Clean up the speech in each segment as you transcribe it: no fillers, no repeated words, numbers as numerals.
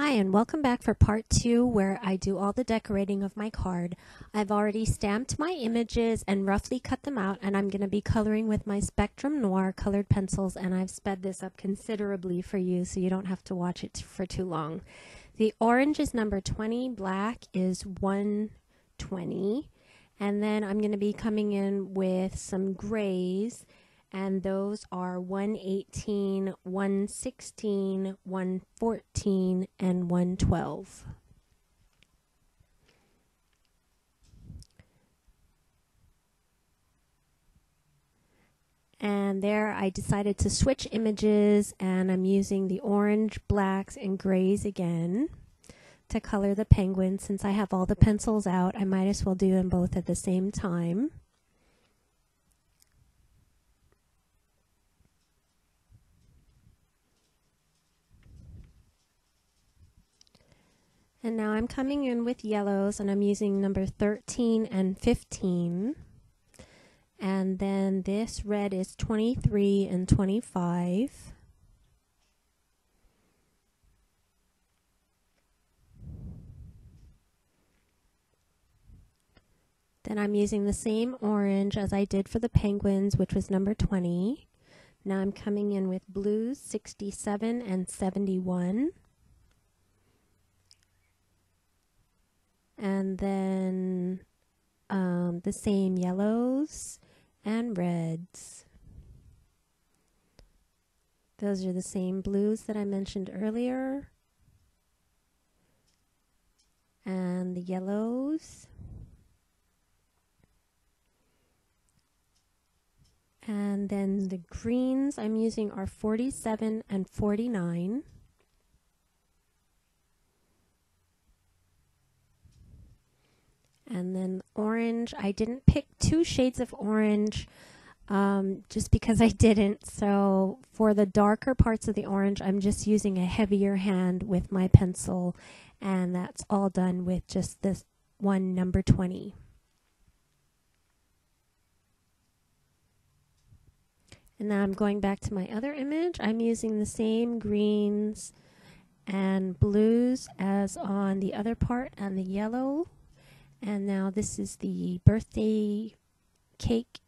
Hi, and welcome back for part 2 where I do all the decorating of my card. I've already stamped my images and roughly cut them out, and I'm going to be coloring with my Spectrum Noir colored pencils, and I've sped this up considerably for you so you don't have to watch it for too long. The orange is number 20, black is 120, and then I'm going to be coming in with some grays, and those are 118, 116, 114, and 112. And there I decided to switch images, and I'm using the orange, blacks, and grays again to color the penguin. Since I have all the pencils out, I might as well do them both at the same time. And now I'm coming in with yellows, and I'm using number 13 and 15. And then this red is 23 and 25. Then I'm using the same orange as I did for the penguins, which was number 20. Now I'm coming in with blues 67 and 71. And then the same yellows and reds. Those are the same blues that I mentioned earlier. And the yellows. And then the greens I'm using are 47 and 49. And then orange, I didn't pick two shades of orange just because I didn't. So for the darker parts of the orange, I'm just using a heavier hand with my pencil. And that's all done with just this one number 20. And now I'm going back to my other image. I'm using the same greens and blues as on the other part and the yellow. And now this is the birthday cake,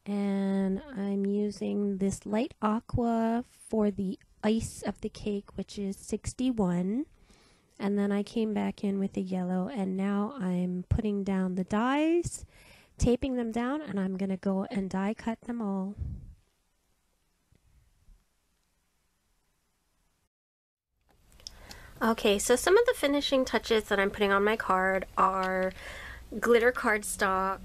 and I'm using this light aqua for the ice of the cake, which is 61. And then I came back in with the yellow, and now I'm putting down the dies, taping them down, and I'm going to go and die cut them all. Okay, so some of the finishing touches that I'm putting on my card are glitter cardstock.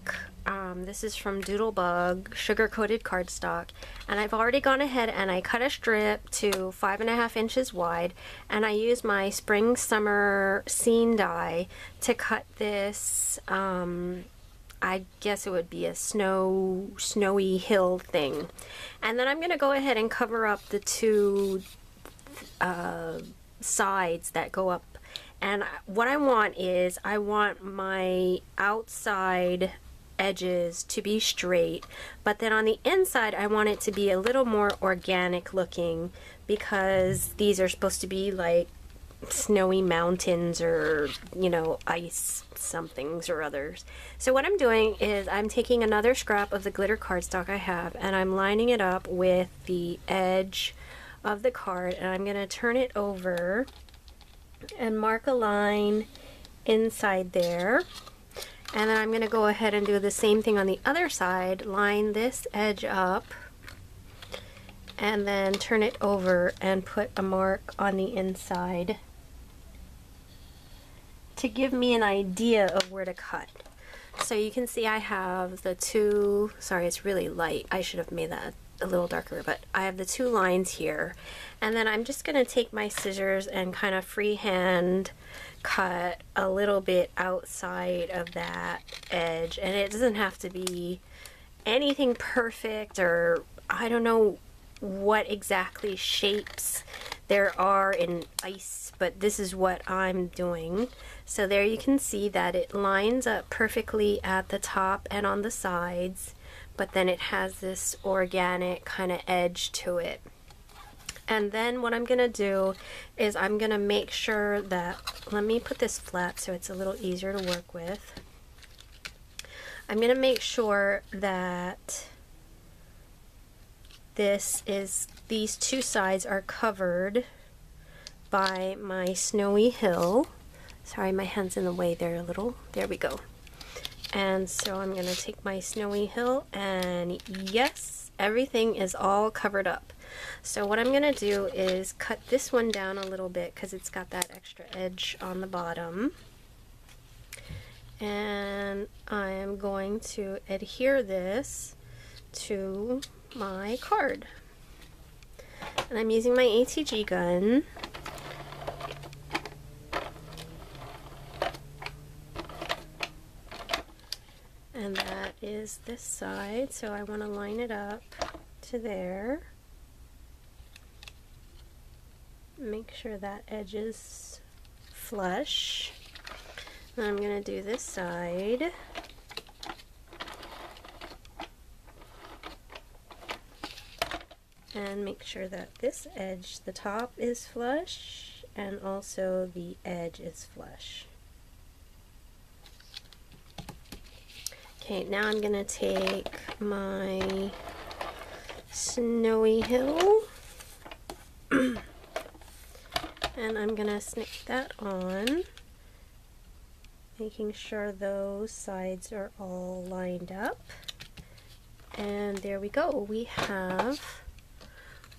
This is from Doodlebug, sugar-coated cardstock. And I've already gone ahead and I cut a strip to 5.5 inches wide. And I use my spring summer scene die to cut this, I guess it would be a snowy hill thing. And then I'm going to go ahead and cover up the two sides that go up, and what I want is I want my outside edges to be straight, but then on the inside I want it to be a little more organic looking, because these are supposed to be like snowy mountains or, you know, ice somethings or others. So what I'm doing is I'm taking another scrap of the glitter cardstock I have, and I'm lining it up with the edge of the card, and I'm going to turn it over and mark a line inside there. And then I'm going to go ahead and do the same thing on the other side, line this edge up, and then turn it over and put a mark on the inside to give me an idea of where to cut. So you can see I have the two, sorry it's really light, I should have made that a little darker, but I have the two lines here, and then I'm just going to take my scissors and kind of freehand cut a little bit outside of that edge, and it doesn't have to be anything perfect, or I don't know what exactly shapes there are in ice, but this is what I'm doing. So there you can see that it lines up perfectly at the top and on the sides, but then it has this organic kind of edge to it. And then what I'm gonna do is I'm gonna make sure that, let me put this flat so it's a little easier to work with. I'm gonna make sure that these two sides are covered by my snowy hill. Sorry, my hand's in the way there a little. There we go. And so I'm gonna take my snowy hill, and yes, everything is all covered up. So what I'm gonna do is cut this one down a little bit because it's got that extra edge on the bottom. And I am going to adhere this to my card. And I'm using my ATG gun. And that is this side, so I want to line it up to there. Make sure that edge is flush. And I'm going to do this side. And make sure that this edge, the top is flush, and also the edge is flush. Okay, now I'm going to take my snowy hill and I'm going to snip that on, making sure those sides are all lined up. And there we go. We have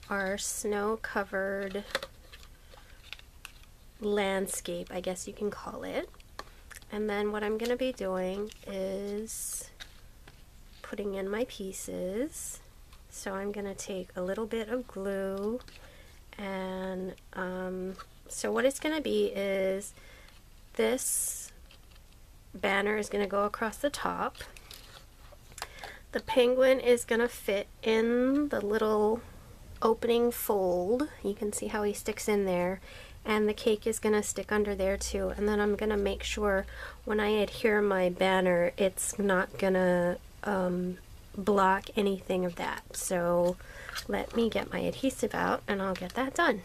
our snow-covered landscape, I guess you can call it. And then what I'm going to be doing is putting in my pieces. So I'm going to take a little bit of glue, and so what it's going to be is this banner is going to go across the top. The penguin is going to fit in the little opening fold. You can see how he sticks in there. And the cake is going to stick under there too. And then I'm going to make sure when I adhere my banner, it's not going to block anything of that. So let me get my adhesive out and I'll get that done.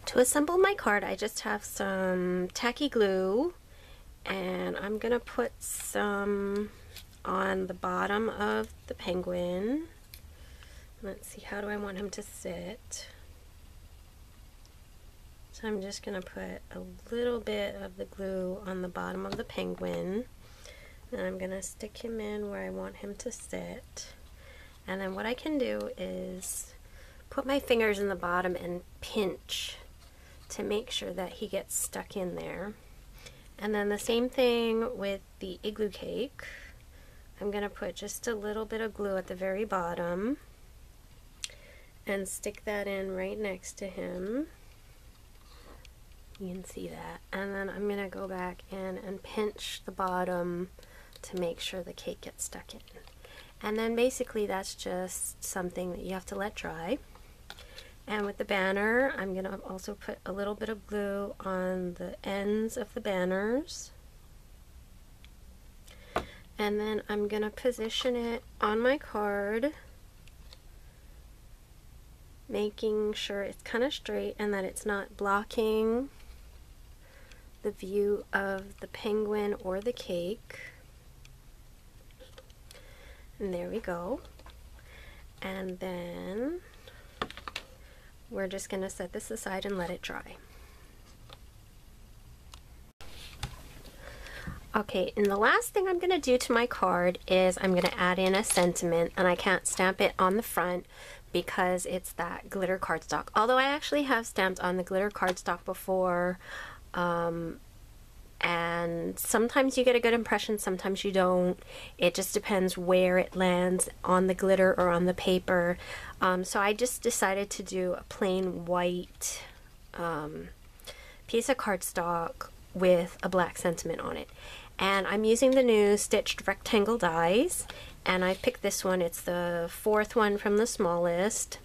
To assemble my card, I just have some tacky glue, and I'm going to put some on the bottom of the penguin. Let's see, how do I want him to sit? So I'm just going to put a little bit of the glue on the bottom of the penguin, and I'm going to stick him in where I want him to sit. And then what I can do is put my fingers in the bottom and pinch to make sure that he gets stuck in there. And then the same thing with the igloo cake. I'm going to put just a little bit of glue at the very bottom and stick that in right next to him. You can see that. And then I'm going to go back in and pinch the bottom to make sure the cake gets stuck in. And then basically that's just something that you have to let dry. And with the banner, I'm going to also put a little bit of glue on the ends of the banners. And then I'm going to position it on my card, making sure it's kind of straight and that it's not blocking the view of the penguin or the cake. And there we go. And then we're just going to set this aside and let it dry. Okay, and the last thing I'm going to do to my card is I'm going to add in a sentiment, and I can't stamp it on the front because it's that glitter cardstock. Although I actually have stamped on the glitter cardstock before, and sometimes you get a good impression, sometimes you don't. It just depends where it lands on the glitter or on the paper. So I just decided to do a plain white piece of cardstock with a black sentiment on it. And I'm using the new stitched rectangle dies, and I picked this one. It's the fourth one from the smallest,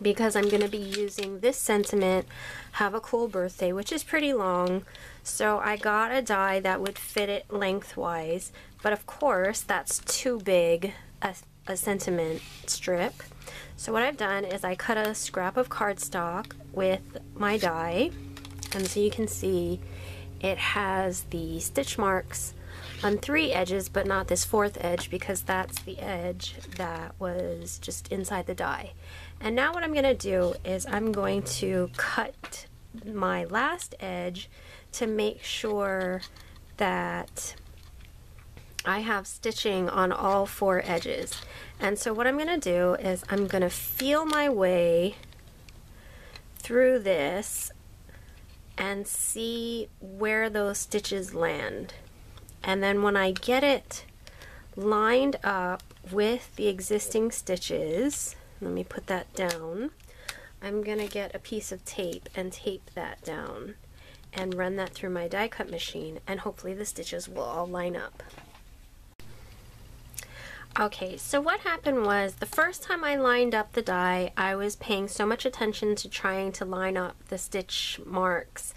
because I'm going to be using this sentiment, Have a Cool Birthday, which is pretty long. So I got a die that would fit it lengthwise, but of course that's too big a sentiment strip. So what I've done is I cut a scrap of cardstock with my die, and so you can see it has the stitch marks on 3 edges, but not this 4th edge because that's the edge that was just inside the die. And now what I'm going to do is I'm going to cut my last edge to make sure that I have stitching on all 4 edges. And so what I'm going to do is I'm going to feel my way through this and see where those stitches land. And then when I get it lined up with the existing stitches, let me put that down, I'm going to get a piece of tape and tape that down and run that through my die cut machine, and hopefully the stitches will all line up. Okay, so what happened was the first time I lined up the die, I was paying so much attention to trying to line up the stitch marks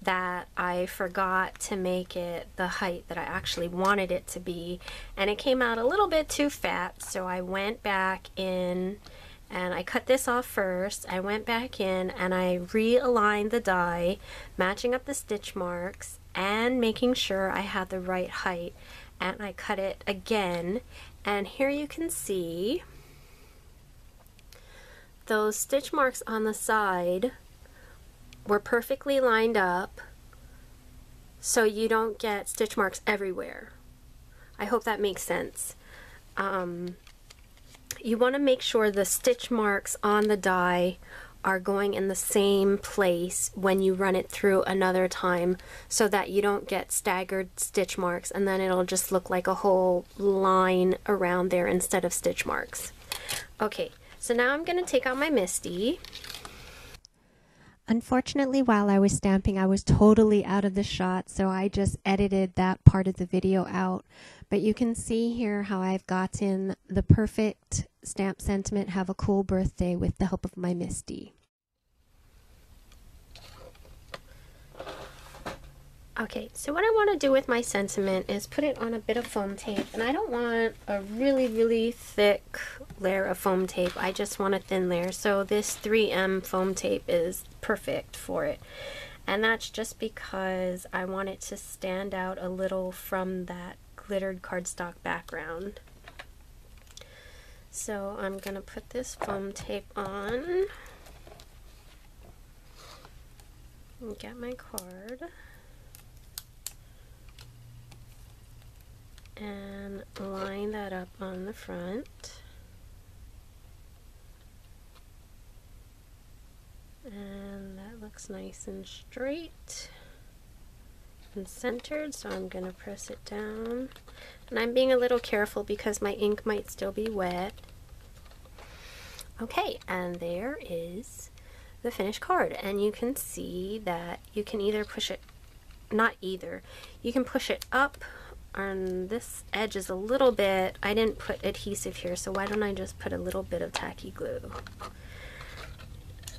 that I forgot to make it the height that I actually wanted it to be, and it came out a little bit too fat. So I went back in and I cut this off first. I went back in and I realigned the die, matching up the stitch marks and making sure I had the right height, and I cut it again, and here you can see those stitch marks on the side were perfectly lined up so you don't get stitch marks everywhere. I hope that makes sense. You want to make sure the stitch marks on the die are going in the same place when you run it through another time so that you don't get staggered stitch marks, and then it'll just look like a whole line around there instead of stitch marks. Okay, so now I'm going to take out my MISTI. Unfortunately, while I was stamping, I was totally out of the shot, so I just edited that part of the video out. But you can see here how I've gotten the perfect stamp sentiment, "Have a cool birthday," with the help of my MISTI. Okay, so what I want to do with my sentiment is put it on a bit of foam tape, and I don't want a really thick layer of foam tape. I just want a thin layer, so this 3M foam tape is perfect for it. And that's just because I want it to stand out a little from that glittered cardstock background. So I'm going to put this foam tape on and get my card and line that up on the front, and that looks nice and straight and centered, so I'm going to press it down, and I'm being a little careful because my ink might still be wet. Okay, and there is the finished card, and you can see that you can either push it, you can push it up. And this edge is a little bit, I didn't put adhesive here, so why don't I just put a little bit of tacky glue.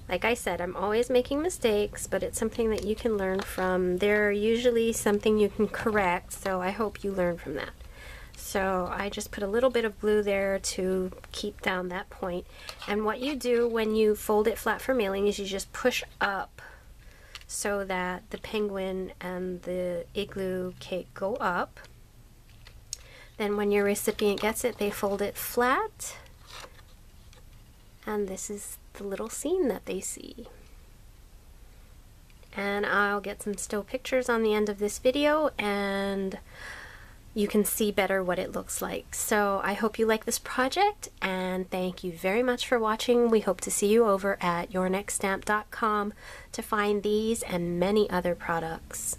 Like I said, I'm always making mistakes, but it's something that you can learn from. They're usually something you can correct, so I hope you learn from that. So I just put a little bit of glue there to keep down that point. And what you do when you fold it flat for mailing is you just push up so that the penguin and the igloo cake go up. Then when your recipient gets it, they fold it flat, and this is the little scene that they see. And I'll get some still pictures on the end of this video, and you can see better what it looks like. So I hope you like this project, and thank you very much for watching. We hope to see you over at yournextstamp.com to find these and many other products.